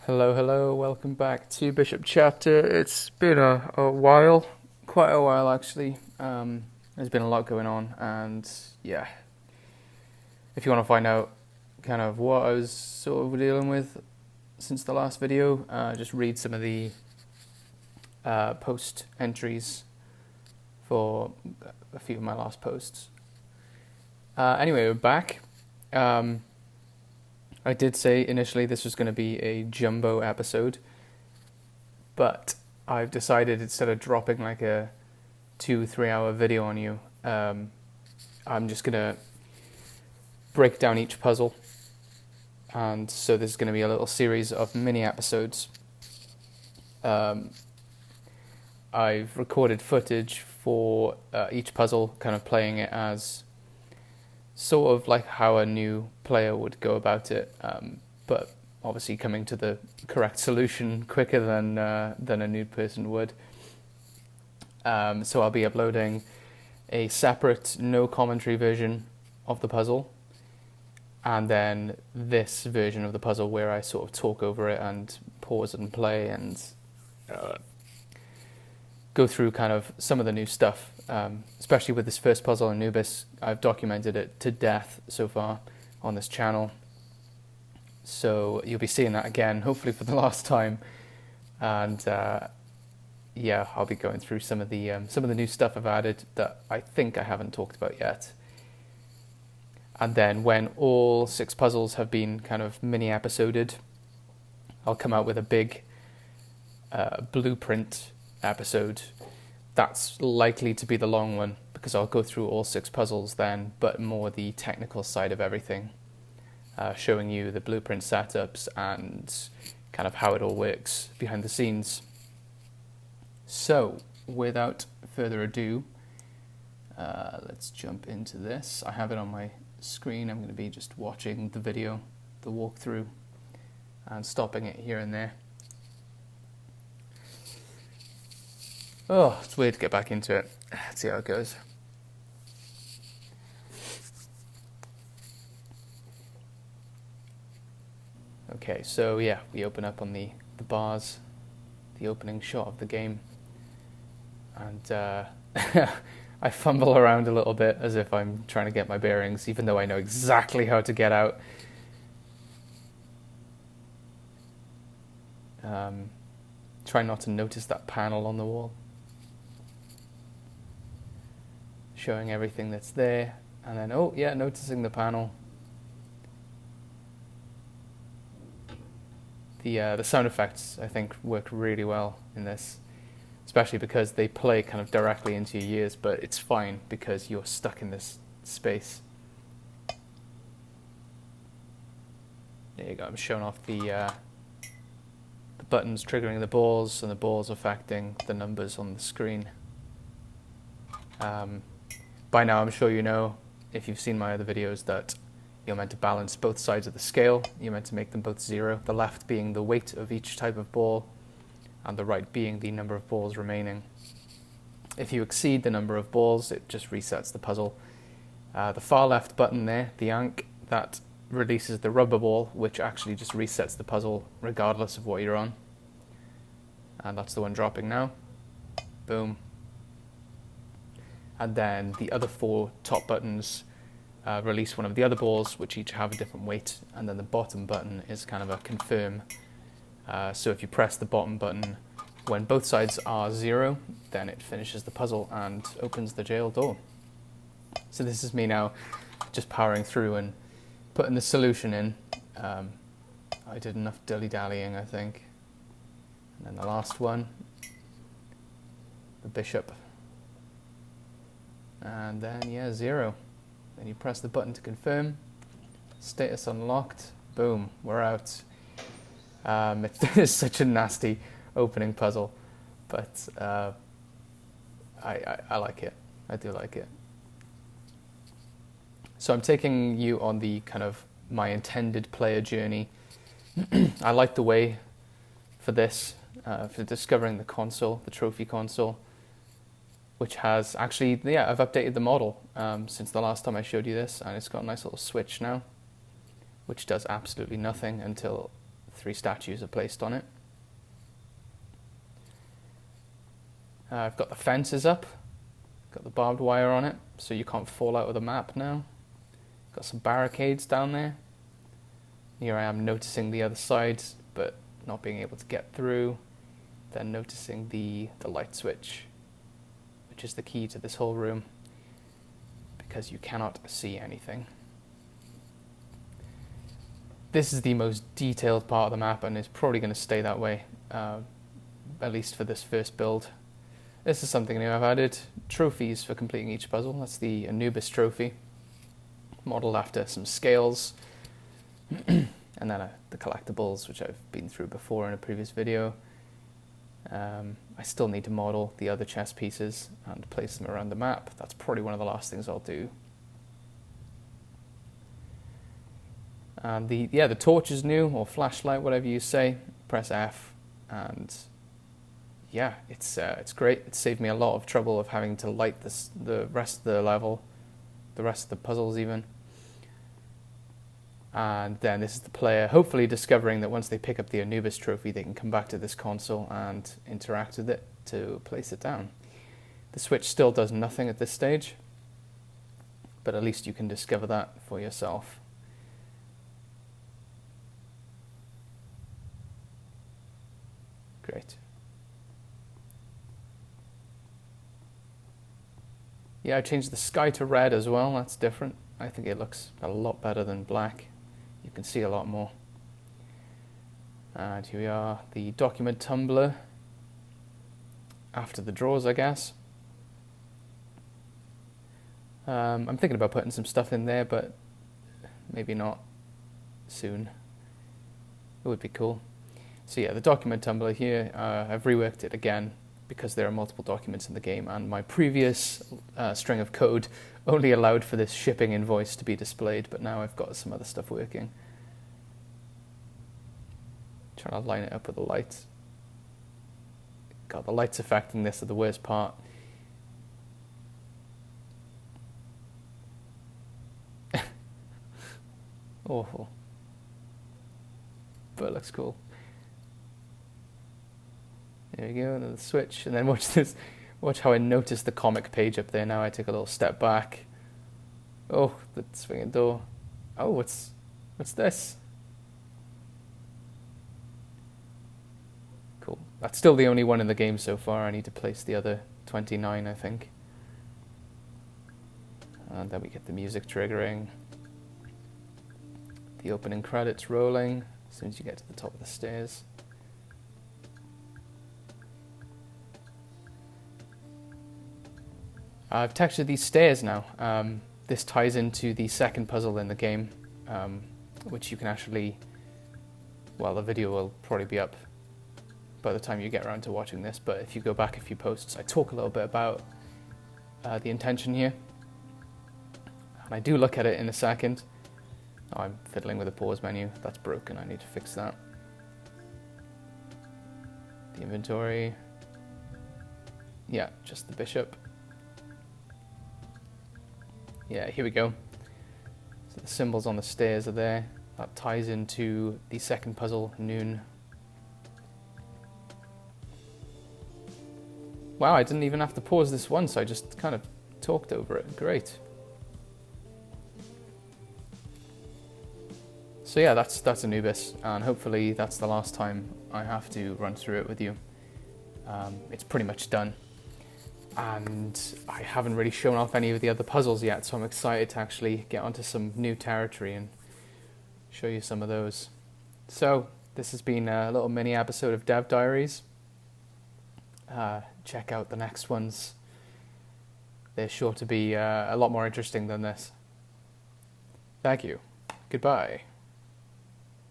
Hello, hello, welcome back to Bishop Chapter. It's been a while, quite a while actually. There's been a lot going on, and yeah, if you want to find out kind of what I was sort of dealing with since the last video, just read some of the post entries for a few of my last posts. Anyway, we're back. I did say initially this was going to be a jumbo episode, but I've decided instead of dropping like a 2-3 hour video on you, I'm just going to break down each puzzle. And so there's going to be a little series of mini episodes. I've recorded footage for each puzzle, kind of playing it as sort of like how a new player would go about it, but obviously coming to the correct solution quicker than a new person would. So I'll be uploading a separate no commentary version of the puzzle, and then this version of the puzzle where I sort of talk over it and pause and play and go through kind of some of the new stuff. Especially with this first puzzle, ANUBIS, I've documented it to death so far on this channel. So you'll be seeing that again, hopefully for the last time. And yeah, I'll be going through some of the new stuff I've added that I think I haven't talked about yet. And then when all 6 puzzles have been kind of mini episoded, I'll come out with a big blueprint episode. That's likely to be the long one because I'll go through all 6 puzzles then, but more the technical side of everything, showing you the blueprint setups and kind of how it all works behind the scenes. So, without further ado, let's jump into this. I have it on my screen. I'm going to be just watching the video, the walkthrough, and stopping it here and there. Oh, it's weird to get back into it. Let's see how it goes. Okay, so yeah, we open up on the bars, the opening shot of the game. And I fumble around a little bit as if I'm trying to get my bearings, even though I know exactly how to get out. Try not to notice that panel on the wall, showing everything that's there, and then oh yeah, noticing the panel. The sound effects I think work really well in this, especially because they play kind of directly into your ears, but it's fine because you're stuck in this space. There you go. I'm showing off the buttons triggering the balls and the balls affecting the numbers on the screen. By now I'm sure you know, if you've seen my other videos, that you're meant to balance both sides of the scale. You're meant to make them both 0, the left being the weight of each type of ball and the right being the number of balls remaining. If you exceed the number of balls, it just resets the puzzle. The far left button there, the ank, that releases the rubber ball, which actually just resets the puzzle regardless of what you're on. And that's the one dropping now. Boom. And then the other 4 top buttons release one of the other balls, which each have a different weight, and then the bottom button is kind of a confirm. So if you press the bottom button when both sides are 0, then it finishes the puzzle and opens the jail door. So this is me now just powering through and putting the solution in. I did enough dilly-dallying, I think. And then the last one, the bishop. And then, yeah, 0. Then you press the button to confirm. Status unlocked. Boom, we're out. It is such a nasty opening puzzle, but I like it. I do like it. So I'm taking you on the kind of my intended player journey. I like the way for this, for discovering the console, the trophy console, which has actually, yeah, I've updated the model since the last time I showed you this, and it's got a nice little switch now, which does absolutely nothing until 3 statues are placed on it. I've got the fences up, got the barbed wire on it, so you can't fall out of the map now. Got some barricades down there. Here I am noticing the other side, but not being able to get through. Then noticing the light switch, which is the key to this whole room, because you cannot see anything. This is the most detailed part of the map, and it's probably going to stay that way, at least for this first build. This is something new I've added. Trophies for completing each puzzle. That's the ANUBIS trophy, modeled after some scales. And then the collectibles, which I've been through before in a previous video. I still need to model the other chess pieces and place them around the map. That's probably one of the last things I'll do. And the torch is new, or flashlight, whatever you say. Press F, and yeah, it's great. It saved me a lot of trouble of having to light the rest of the level, the rest of the puzzles even. And then this is the player hopefully discovering that once they pick up the ANUBIS trophy, they can come back to this console and interact with it to place it down. The switch still does nothing at this stage, but at least you can discover that for yourself. Great. Yeah, I changed the sky to red as well. That's different. I think it looks a lot better than black. You can see a lot more. And here we are, the document tumbler after the drawers, I guess. I'm thinking about putting some stuff in there, but maybe not soon. It would be cool. So yeah, the document tumbler here, I've reworked it again because there are multiple documents in the game, and my previous string of code only allowed for this shipping invoice to be displayed, but now I've got some other stuff working. Trying to line it up with the lights. God, the lights affecting this are the worst part. Awful. But it looks cool. There we go, and then the switch, and then watch this. Watch how I notice the comic page up there. Now I take a little step back. Oh, the swinging door. Oh, what's this? Cool. That's still the only one in the game so far. I need to place the other 29, I think. And then we get the music triggering. The opening credits rolling as soon as you get to the top of the stairs. I've textured these stairs now. This ties into the second puzzle in the game, which you can actually, well, the video will probably be up by the time you get around to watching this, but if you go back a few posts, I talk a little bit about the intention here. And I do look at it in a second. Oh, I'm fiddling with the pause menu. That's broken. I need to fix that. The inventory. Yeah, just the bishop. Yeah, here we go. So the symbols on the stairs are there. That ties into the second puzzle, noon. Wow, I didn't even have to pause this once. I just kind of talked over it. Great. So yeah, that's ANUBIS, and hopefully that's the last time I have to run through it with you. It's pretty much done. And I haven't really shown off any of the other puzzles yet, so I'm excited to actually get onto some new territory and show you some of those. So this has been a little mini episode of Dev Diaries. Check out the next ones. They're sure to be a lot more interesting than this. Thank you. Goodbye.